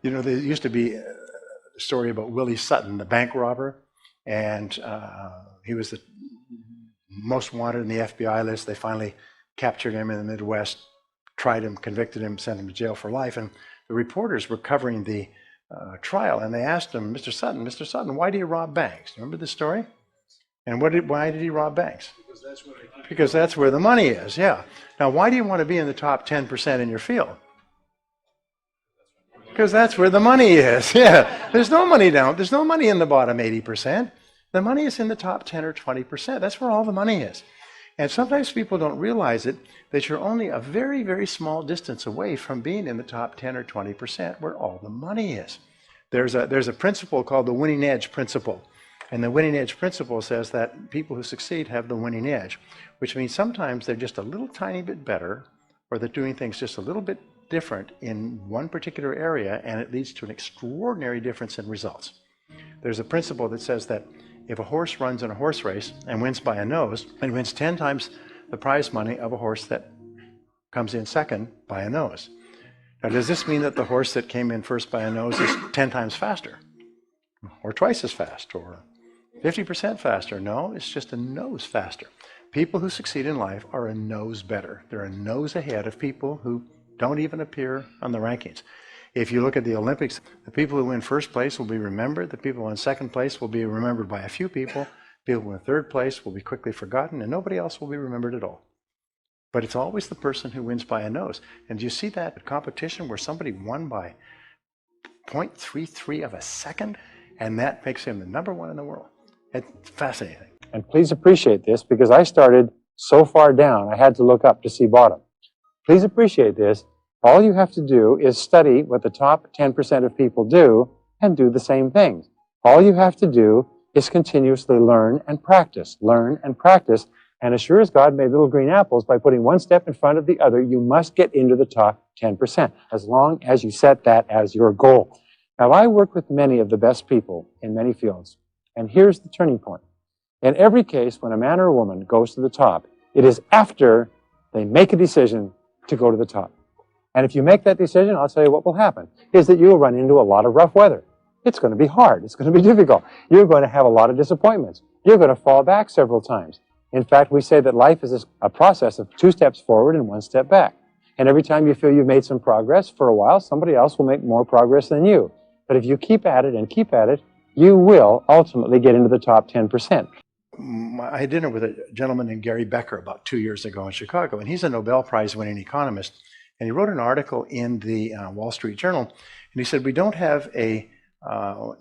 You know, there used to be a story about Willie Sutton, the bank robber, and he was the most wanted in the FBI list. They finally captured him in the Midwest, tried him, convicted him, sent him to jail for life. And the reporters were covering the trial, and they asked him, Mr. Sutton, why do you rob banks? Remember this story? And why did he rob banks? Because that's where the money is, yeah. Now, why do you want to be in the top 10% in your field? Because that's where the money is, yeah. There's no money down. There's no money in the bottom 80%. The money is in the top 10 or 20%. That's where all the money is. And sometimes people don't realize it, that you're only a very, very small distance away from being in the top 10 or 20% where all the money is. There's a principle called the winning edge principle. And the winning edge principle says that people who succeed have the winning edge, which means sometimes they're just a little tiny bit better, or they're doing things just a little bit different in one particular area, and it leads to an extraordinary difference in results. There's a principle that says that if a horse runs in a horse race and wins by a nose, it wins 10 times the prize money of a horse that comes in second by a nose. Now, does this mean that the horse that came in first by a nose is 10 times faster, or twice as fast, or 50% faster? No, it's just a nose faster. People who succeed in life are a nose better. They're a nose ahead of people who don't even appear on the rankings. If you look at the Olympics, the people who win first place will be remembered. The people who win second place will be remembered by a few people. People who win third place will be quickly forgotten, and nobody else will be remembered at all. But it's always the person who wins by a nose. And do you see that competition where somebody won by 0.33 of a second, and that makes him the #1 in the world? It's fascinating. And please appreciate this, because I started so far down, I had to look up to see bottom. Please appreciate this. All you have to do is study what the top 10% of people do and do the same things. All you have to do is continuously learn and practice, and as sure as God made little green apples by putting one step in front of the other, you must get into the top 10%, as long as you set that as your goal. Now, I work with many of the best people in many fields, and here's the turning point. In every case, when a man or a woman goes to the top, it is after they make a decision to go to the top. And if you make that decision, I'll tell you what will happen, is that you'll run into a lot of rough weather. It's going to be hard. It's going to be difficult. You're going to have a lot of disappointments. You're going to fall back several times. In fact, we say that life is a process of 2 steps forward and 1 step back. And every time you feel you've made some progress, for a while, somebody else will make more progress than you. But if you keep at it and keep at it, you will ultimately get into the top 10%. I had dinner with a gentleman named Gary Becker about 2 years ago in Chicago, and he's a Nobel Prize-winning economist. And he wrote an article in the Wall Street Journal, and he said, we don't have an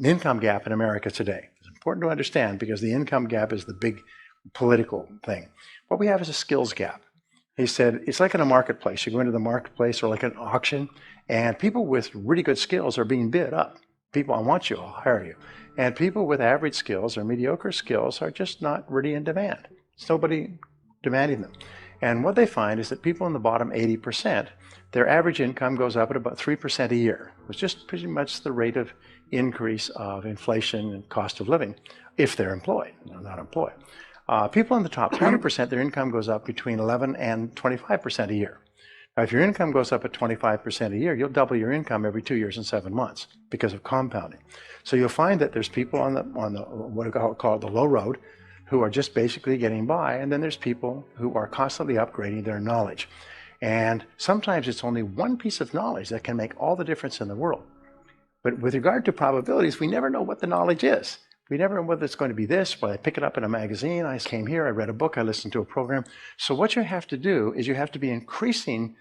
income gap in America today. It's important to understand, because the income gap is the big political thing. What we have is a skills gap. He said, it's like in a marketplace. You go into the marketplace or like an auction, and people with really good skills are being bid up. People, I want you, I'll hire you. And people with average skills or mediocre skills are just not really in demand. There's nobody demanding them. And what they find is that people in the bottom 80%, their average income goes up at about 3% a year. It's just pretty much the rate of increase of inflation and cost of living if they're employed, not employed. People in the top 20%, their income goes up between 11 and 25% a year. Now, if your income goes up at 25% a year, you'll double your income every 2 years and 7 months because of compounding. So you'll find that there's people on the what I call the low road who are just basically getting by, and then there's people who are constantly upgrading their knowledge. And sometimes it's only one piece of knowledge that can make all the difference in the world. But with regard to probabilities, we never know what the knowledge is. We never know whether it's going to be this, but I pick it up in a magazine, I came here, I read a book, I listened to a program. So what you have to do is you have to be increasing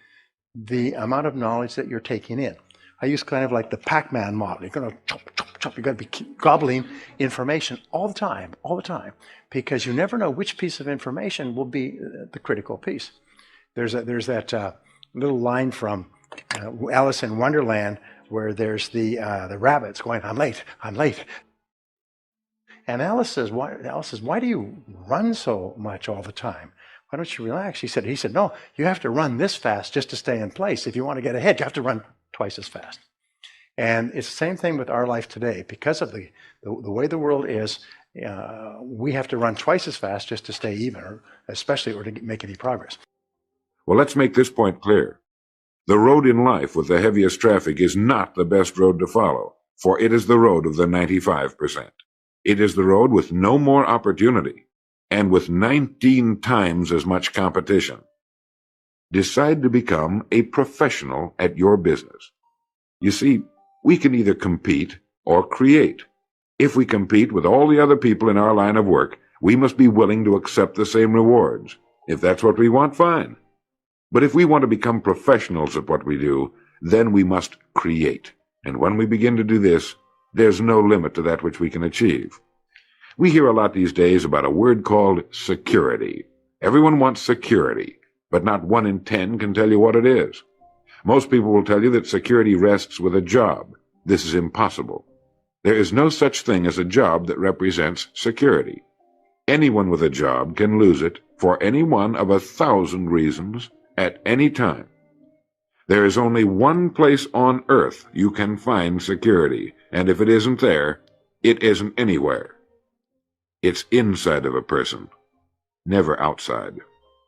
the amount of knowledge that you're taking in. I use kind of like the Pac-Man model. You're going to chop, chop, chop. You're going to be gobbling information all the time, because you never know which piece of information will be the critical piece. There's that little line from Alice in Wonderland where there's the rabbits going, I'm late, I'm late. And Alice says, why do you run so much all the time? Why don't you relax? He said, no, you have to run this fast just to stay in place. If you want to get ahead, you have to run twice as fast. And it's the same thing with our life today. Because of the way the world is, we have to run twice as fast just to stay even, or especially or to make any progress. Well, let's make this point clear. The road in life with the heaviest traffic is not the best road to follow, for it is the road of the 95%. It is the road with no more opportunity and with 19 times as much competition. Decide to become a professional at your business. You see, we can either compete or create. If we compete with all the other people in our line of work, we must be willing to accept the same rewards. If that's what we want, fine. But if we want to become professionals at what we do, then we must create. And when we begin to do this, there's no limit to that which we can achieve. We hear a lot these days about a word called security. Everyone wants security, but not 1 in 10 can tell you what it is. Most people will tell you that security rests with a job. This is impossible. There is no such thing as a job that represents security. Anyone with a job can lose it for any one of 1,000 reasons at any time. There is only one place on earth you can find security, and if it isn't there, it isn't anywhere. It's inside of a person, never outside.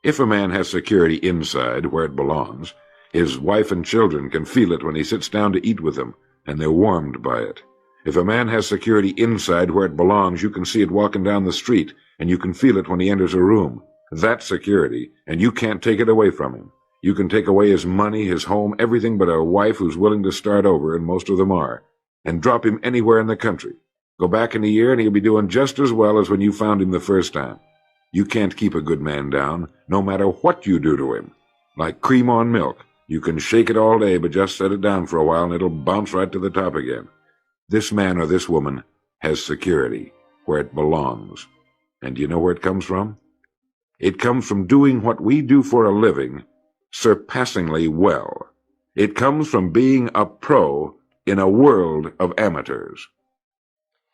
If a man has security inside, where it belongs, his wife and children can feel it when he sits down to eat with them, and they're warmed by it. If a man has security inside where it belongs, you can see it walking down the street, and you can feel it when he enters a room. That's security, and you can't take it away from him. You can take away his money, his home, everything but a wife who's willing to start over, and most of them are, and drop him anywhere in the country. Go back in a year, and he'll be doing just as well as when you found him the first time. You can't keep a good man down, no matter what you do to him. Like cream on milk. You can shake it all day, but just set it down for a while, and it'll bounce right to the top again. This man or this woman has security, where it belongs. And do you know where it comes from? It comes from doing what we do for a living surpassingly well. It comes from being a pro in a world of amateurs.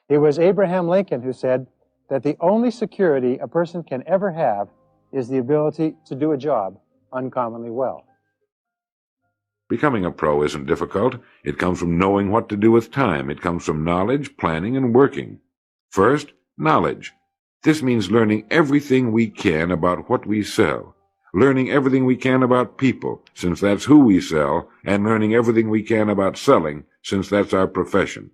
It was Abraham Lincoln who said that the only security a person can ever have is the ability to do a job uncommonly well. Becoming a pro isn't difficult. It comes from knowing what to do with time. It comes from knowledge, planning, and working. First, knowledge. This means learning everything we can about what we sell, learning everything we can about people, since that's who we sell, and learning everything we can about selling, since that's our profession.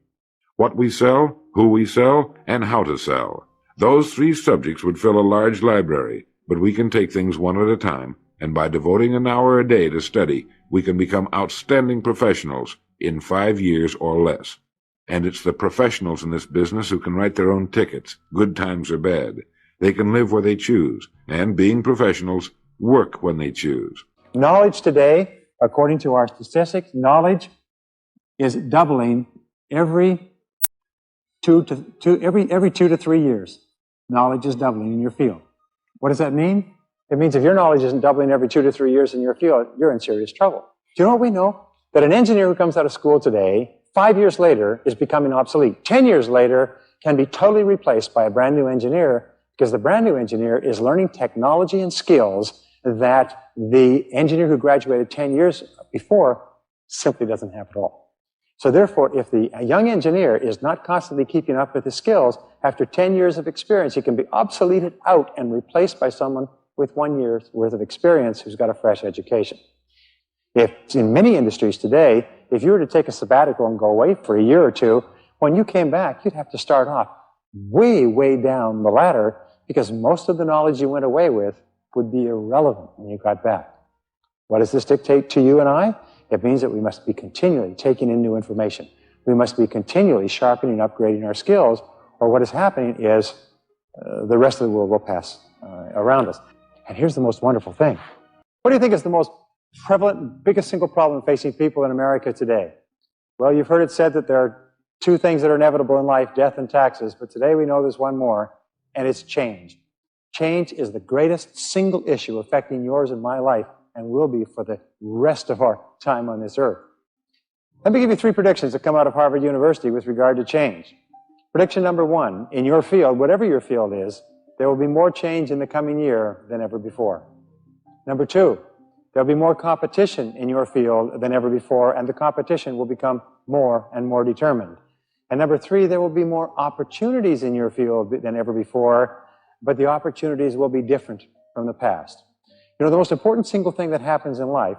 What we sell, who we sell, and how to sell. Those 3 subjects would fill a large library, but we can take things one at a time, and by devoting an hour a day to study, we can become outstanding professionals in 5 years or less. And it's the professionals in this business who can write their own tickets, good times or bad. They can live where they choose, and being professionals, work when they choose. Knowledge today, according to our statistics, knowledge is doubling every 2 to 3 years. Knowledge is doubling in your field. What does that mean? It means if your knowledge isn't doubling every 2 to 3 years in your field, you're in serious trouble. Do you know what we know? That an engineer who comes out of school today, 5 years later, is becoming obsolete. 10 years later, can be totally replaced by a brand new engineer, because the brand new engineer is learning technology and skills that the engineer who graduated 10 years before simply doesn't have at all. So therefore, if a young engineer is not constantly keeping up with his skills, after 10 years of experience, he can be obsoleted out and replaced by someone with 1 year's worth of experience who's got a fresh education. If in many industries today, if you were to take a sabbatical and go away for a year or two, when you came back, you'd have to start off way, way down the ladder, because most of the knowledge you went away with would be irrelevant when you got back. What does this dictate to you and I? It means that we must be continually taking in new information. We must be continually sharpening and upgrading our skills, or what is happening is the rest of the world will pass around us. And here's the most wonderful thing. What do you think is the most prevalent, biggest single problem facing people in America today? Well, you've heard it said that there are 2 things that are inevitable in life, death and taxes, but today we know there's one more, and it's change. Change is the greatest single issue affecting yours and my life, and will be for the rest of our time on this earth. Let me give you 3 predictions that come out of Harvard University with regard to change. Prediction number 1, in your field, whatever your field is, there will be more change in the coming year than ever before. Number 2, there'll be more competition in your field than ever before, and the competition will become more and more determined. And number 3, there will be more opportunities in your field than ever before, but the opportunities will be different from the past. You know, the most important single thing that happens in life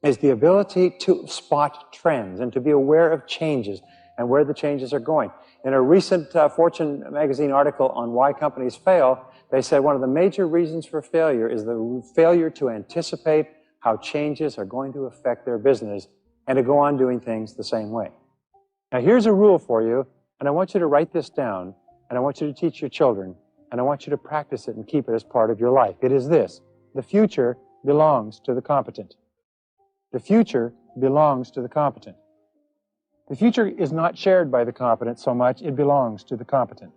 is the ability to spot trends and to be aware of changes and where the changes are going. In a recent Fortune magazine article on why companies fail, they said one of the major reasons for failure is the failure to anticipate how changes are going to affect their business and to go on doing things the same way. Now here's a rule for you, and I want you to write this down, and I want you to teach your children, and I want you to practice it and keep it as part of your life. It is this: the future belongs to the competent. The future belongs to the competent. The future is not shared by the competent so much, it belongs to the competent.